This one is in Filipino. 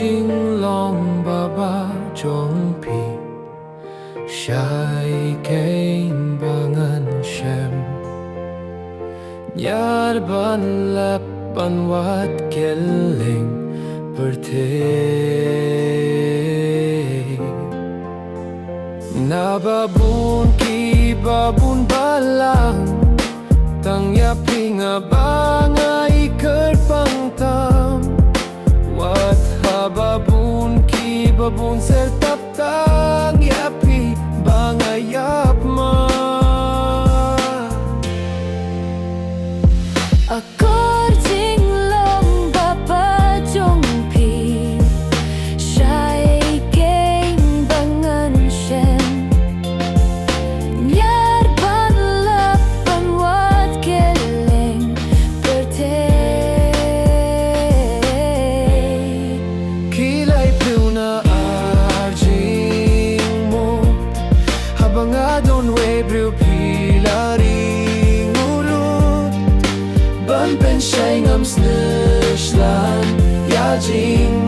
金龙爸爸中皮，下一给bangan shem Yar ban lepan wat kelling perte Na babun ki babun balang Tang yaping abanga ikar pangtam Wat hababun ki babun sertap tang yapi banga yapma Akor jing long baba jong pi Shai keng bangan shen Nyar ban lapan wat keleng perte Kilay piw na arjing mo Habang adon webriw pilaring urut Ban pen shay ngam snishlan Yajing